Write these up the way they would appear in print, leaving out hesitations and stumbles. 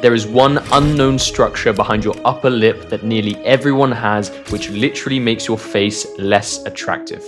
There is one unknown structure behind your upper lip that nearly everyone has, which literally makes your face less attractive.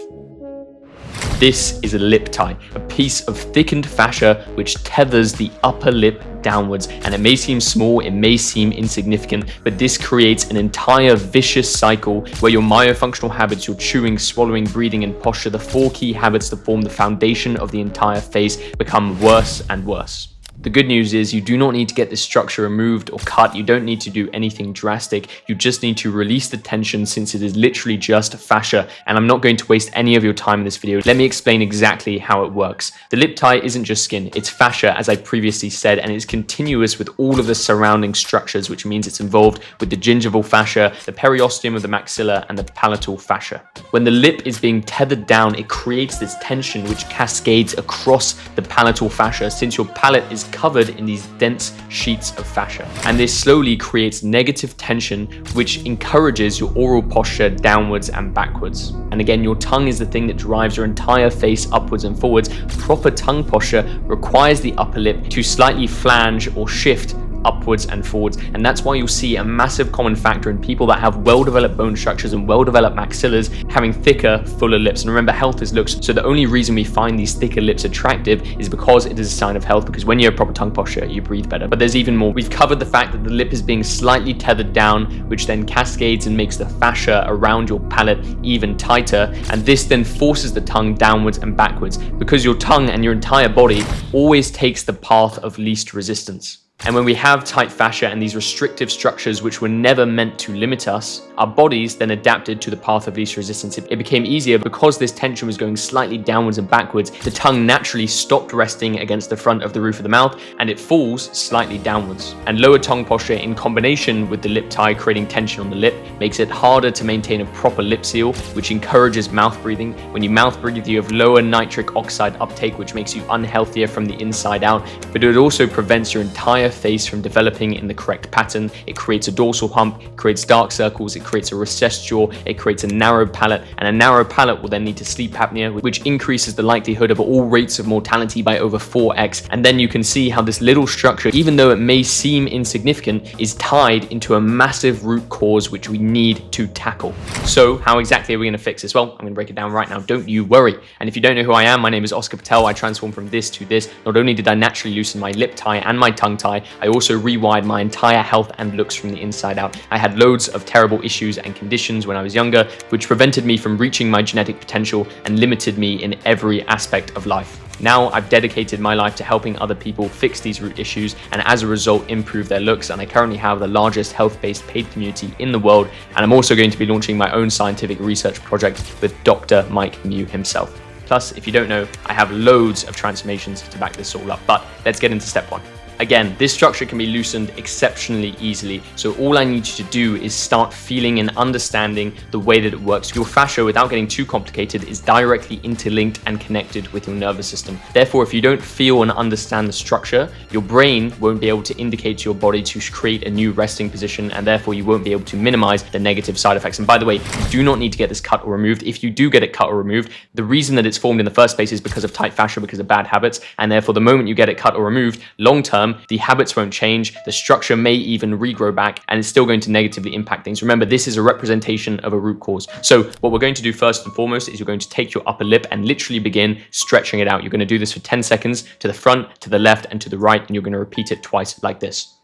This is a lip tie, a piece of thickened fascia which tethers the upper lip downwards. And it may seem small, it may seem insignificant, but this creates an entire vicious cycle where your myofunctional habits, your chewing, swallowing, breathing, and posture, the 4 key habits that form the foundation of the entire face, become worse and worse. The good news is you do not need to get this structure removed or cut. You don't need to do anything drastic. You just need to release the tension, since it is literally just fascia. And I'm not going to waste any of your time in this video. Let me explain exactly how it works. The lip tie isn't just skin, it's fascia, as I previously said, and it's continuous with all of the surrounding structures, which means it's involved with the gingival fascia, the periosteum of the maxilla, and the palatal fascia. When the lip is being tethered down, it creates this tension which cascades across the palatal fascia, since your palate is covered in these dense sheets of fascia. And this slowly creates negative tension, which encourages your oral posture downwards and backwards. And again, your tongue is the thing that drives your entire face upwards and forwards. Proper tongue posture requires the upper lip to slightly flange or shift upwards and forwards, and that's why you'll see a massive common factor in people that have well-developed bone structures and well-developed maxillas having thicker, fuller lips. And remember, health is looks, so the only reason we find these thicker lips attractive is because it is a sign of health, because when you have proper tongue posture, you breathe better. But there's even more. We've covered the fact that the lip is being slightly tethered down, which then cascades and makes the fascia around your palate even tighter, and this then forces the tongue downwards and backwards, because your tongue and your entire body always takes the path of least resistance. And when we have tight fascia and these restrictive structures which were never meant to limit us, our bodies then adapted to the path of least resistance. It became easier because this tension was going slightly downwards and backwards. The tongue naturally stopped resting against the front of the roof of the mouth, and it falls slightly downwards. And lower tongue posture in combination with the lip tie creating tension on the lip makes it harder to maintain a proper lip seal, which encourages mouth breathing. When you mouth breathe, you have lower nitric oxide uptake, which makes you unhealthier from the inside out, but it also prevents your entire face from developing in the correct pattern. It creates a dorsal hump, it creates dark circles, it creates a recessed jaw, it creates a narrow palate, and a narrow palate will then lead to sleep apnea, which increases the likelihood of all rates of mortality by over 4x. And then you can see how this little structure, even though it may seem insignificant, is tied into a massive root cause which we need to tackle. So how exactly are we going to fix this? Well, I'm going to break it down right now, don't you worry. And if you don't know who I am, my name is Oscar Patel. I transformed from this to this. Not only did I naturally loosen my lip tie and my tongue tie, I also rewired my entire health and looks from the inside out. I had loads of terrible issues and conditions when I was younger, which prevented me from reaching my genetic potential and limited me in every aspect of life. Now I've dedicated my life to helping other people fix these root issues and as a result improve their looks, and I currently have the largest health-based paid community in the world, and I'm also going to be launching my own scientific research project with Dr. Mike Mew himself. Plus, if you don't know, I have loads of transformations to back this all up, but let's get into step 1. Again, this structure can be loosened exceptionally easily, so all I need you to do is start feeling and understanding the way that it works. Your fascia, without getting too complicated, is directly interlinked and connected with your nervous system. Therefore, if you don't feel and understand the structure, your brain won't be able to indicate to your body to create a new resting position, and therefore you won't be able to minimize the negative side effects. And by the way, you do not need to get this cut or removed. If you do get it cut or removed, the reason that it's formed in the first place is because of tight fascia, because of bad habits, and therefore the moment you get it cut or removed, long term, the habits won't change, the structure may even regrow back, and it's still going to negatively impact things. Remember, this is a representation of a root cause. So what we're going to do first and foremost is you're going to take your upper lip and literally begin stretching it out. You're going to do this for 10 seconds to the front, to the left, and to the right, and you're going to repeat it twice like this.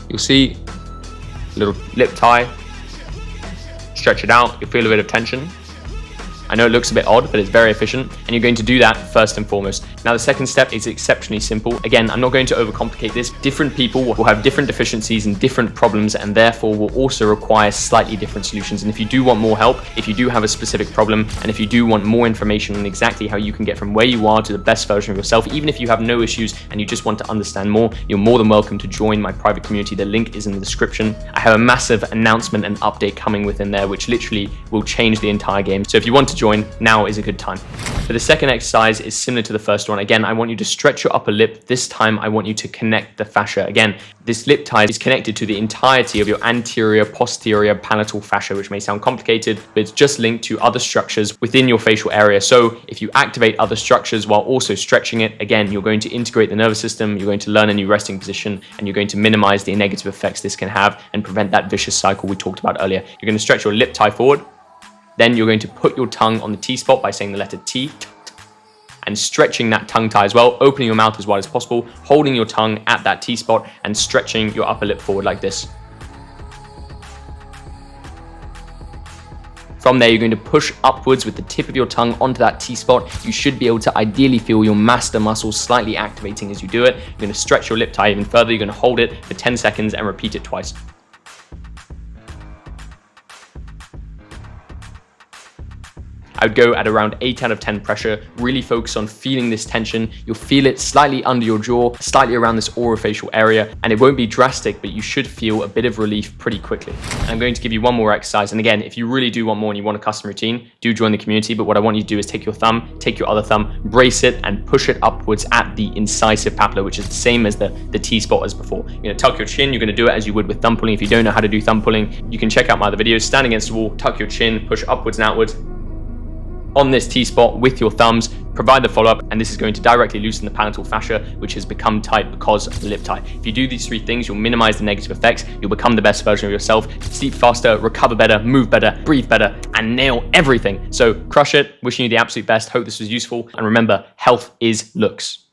You'll see a little lip tie, stretch it out, you'll feel a bit of tension. I know it looks a bit odd, but it's very efficient, and you're going to do that first and foremost. Now, the second step is exceptionally simple. Again, I'm not going to overcomplicate this. Different people will have different deficiencies and different problems, and therefore will also require slightly different solutions. And if you do want more help, if you do have a specific problem, and if you do want more information on exactly how you can get from where you are to the best version of yourself, even if you have no issues and you just want to understand more, you're more than welcome to join my private community. The link is in the description. I have a massive announcement and update coming within there, which literally will change the entire game. So if you want to join, now is a good time. But the second exercise is similar to the first one. Again, I want you to stretch your upper lip. This time, I want you to connect the fascia. Again, this lip tie is connected to the entirety of your anterior, posterior, palatal fascia, which may sound complicated, but it's just linked to other structures within your facial area. So if you activate other structures while also stretching it, again, you're going to integrate the nervous system, you're going to learn a new resting position, and you're going to minimize the negative effects this can have and prevent that vicious cycle we talked about earlier. You're going to stretch your lip tie forward. Then you're going to put your tongue on the T-spot by saying the letter T and stretching that tongue tie as well, opening your mouth as wide as possible, holding your tongue at that T-spot and stretching your upper lip forward like this. From there, you're going to push upwards with the tip of your tongue onto that T-spot. You should be able to ideally feel your masseter muscles slightly activating as you do it. You're going to stretch your lip tie even further. You're going to hold it for 10 seconds and repeat it twice. I would go at around 8 out of 10 pressure, really focus on feeling this tension. You'll feel it slightly under your jaw, slightly around this orofacial area, and it won't be drastic, but you should feel a bit of relief pretty quickly. And I'm going to give you one more exercise. And again, if you really do want more and you want a custom routine, do join the community. But what I want you to do is take your thumb, take your other thumb, brace it and push it upwards at the incisive papilla, which is the same as the T-spot as before. You're gonna tuck your chin. You're gonna do it as you would with thumb pulling. If you don't know how to do thumb pulling, you can check out my other videos. Stand against the wall, tuck your chin, push upwards and outwards on this T-spot with your thumbs, provide the follow-up, and this is going to directly loosen the palatal fascia, which has become tight because of the lip tie. If you do these 3 things, you'll minimize the negative effects, you'll become the best version of yourself, sleep faster, recover better, move better, breathe better, and nail everything. So crush it, wishing you the absolute best, hope this was useful, and remember, health is looks.